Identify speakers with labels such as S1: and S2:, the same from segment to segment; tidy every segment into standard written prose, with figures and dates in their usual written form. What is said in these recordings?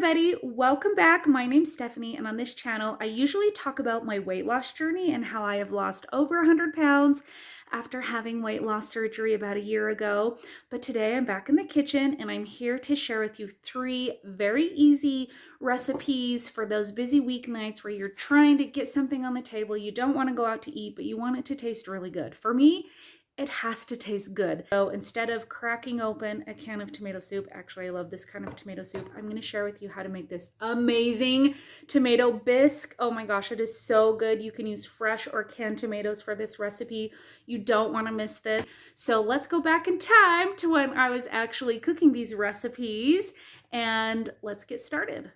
S1: everybody, welcome back. My name's Stephanie, and on this channel I usually talk about my weight loss journey and how I have lost over 100 pounds after having weight loss surgery about a year ago. But today I'm back in the kitchen and I'm here to share with you 3 very easy recipes for those busy weeknights where you're trying to get something on the table. You don't want to go out to eat, but you want it to taste really good. For me, it has to taste good. So instead of cracking open a can of tomato soup, actually I love this kind of tomato soup, I'm going to share with you how to make this amazing tomato bisque. Oh my gosh, it is so good. You can use fresh or canned tomatoes for this recipe. You don't want to miss this. So let's go back in time to when I was actually cooking these recipes and let's get started.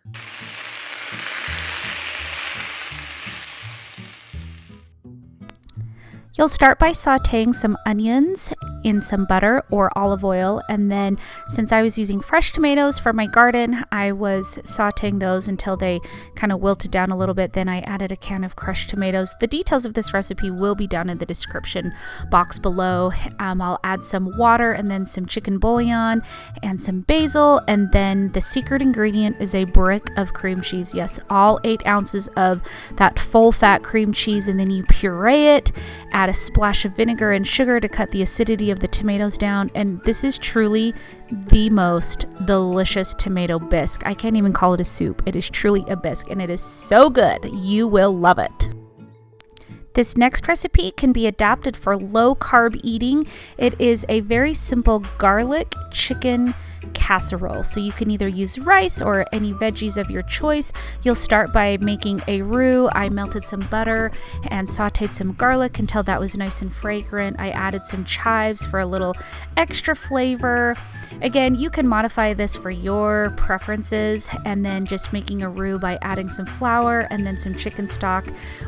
S1: You'll start by sauteing some onions in some butter or olive oil, and then since I was using fresh tomatoes from my garden, I was sauteing those until they kind of wilted down a little bit. Then I added a can of crushed tomatoes. The details of this recipe will be down in the description box below. I'll add some water and then some chicken bouillon and some basil, and then the secret ingredient is a brick of cream cheese. Yes, all 8 ounces of that full fat cream cheese, and then you puree it, add a splash of vinegar and sugar to cut the acidity of the tomatoes down, and this is truly the most delicious tomato bisque. I can't even call it a soup. It is truly a bisque, and it is so good. You will love it. This next recipe can be adapted for low carb eating. It is a very simple garlic chicken casserole. So you can either use rice or any veggies of your choice. You'll start by making a roux. I melted some butter and sauteed some garlic until that was nice and fragrant. I added some chives for a little extra flavor. Again, you can modify this for your preferences, and then just making a roux by adding some flour and then some chicken stock,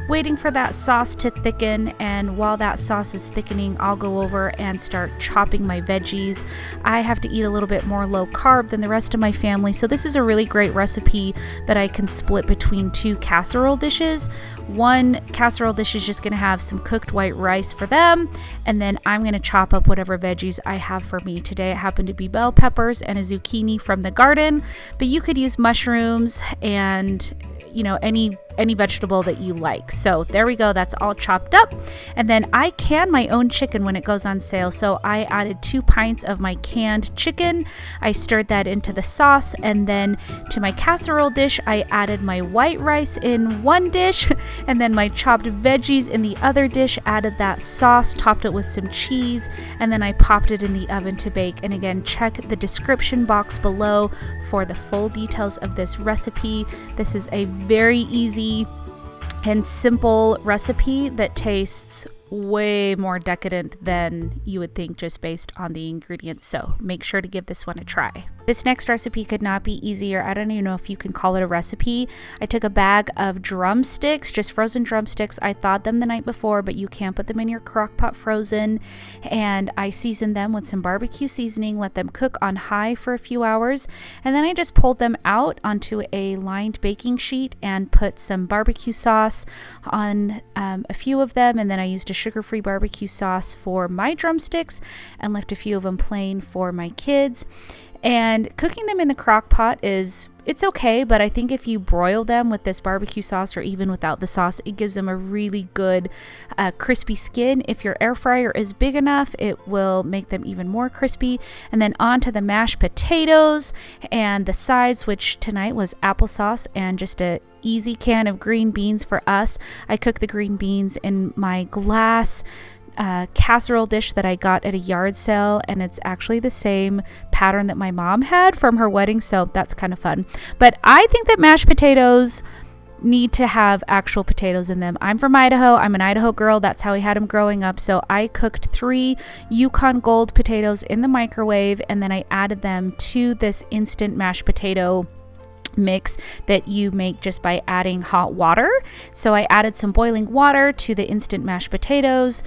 S1: waiting for that sauce to thicken. And while that sauce is thickening, I'll go over and start chopping my veggies. I have to eat a little bit more low carb than the rest of my family, so this is a really great recipe that I can split between 2 casserole dishes. One casserole dish is just going to have some cooked white rice for them, and then I'm going to chop up whatever veggies I have for me. Today it happened to be bell peppers and a zucchini from the garden, but you could use mushrooms and any vegetable that you like. So there we go, that's all chopped up. And then I can my own chicken when it goes on sale, so I added 2 pints of my canned chicken. I stirred that into the sauce, and then to my casserole dish I added my white rice in one dish and then my chopped veggies in the other dish, added that sauce, topped it with some cheese, and then I popped it in the oven to bake. And again, check the description box below for the full details of this recipe. This is a very easy and simple recipe that tastes way more decadent than you would think just based on the ingredients, so make sure to give this one a try. This next recipe could not be easier. I don't even know if you can call it a recipe. I took a bag of drumsticks, just frozen drumsticks. I thawed them the night before, but you can put them in your Crockpot frozen, and I seasoned them with some barbecue seasoning, let them cook on high for a few hours, and then I just pulled them out onto a lined baking sheet and put some barbecue sauce on a few of them, and then I used a sugar-free barbecue sauce for my drumsticks and left a few of them plain for my kids. And cooking them in the crock pot it's okay, but I think if you broil them with this barbecue sauce or even without the sauce, it gives them a really good crispy skin. If your air fryer is big enough, it will make them even more crispy. And then onto the mashed potatoes and the sides, which tonight was applesauce and just a easy can of green beans for us. I cooked the green beans in my glass casserole dish that I got at a yard sale, and it's actually the same pattern that my mom had from her wedding, so that's kind of fun. But I think that mashed potatoes need to have actual potatoes in them. I'm from Idaho. I'm an Idaho girl. That's how I had them growing up. So I cooked 3 Yukon Gold potatoes in the microwave, and then I added them to this instant mashed potato mix that you make just by adding hot water. So I added some boiling water to the instant mashed potatoes.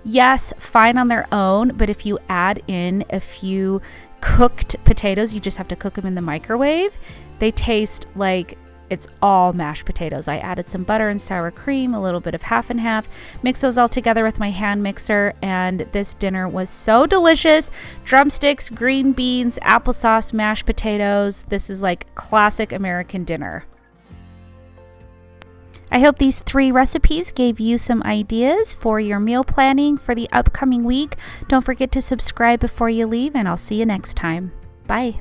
S1: Yes, fine on their own, but if you add in a few cooked potatoes, you just have to cook them in the microwave. They taste like it's all mashed potatoes. I added some butter and sour cream, a little bit of half and half, mix those all together with my hand mixer, and this dinner was so delicious. Drumsticks, green beans, applesauce, mashed potatoes. This is like classic American dinner. I hope these 3 recipes gave you some ideas for your meal planning for the upcoming week. Don't forget to subscribe before you leave, and I'll see you next time. Bye.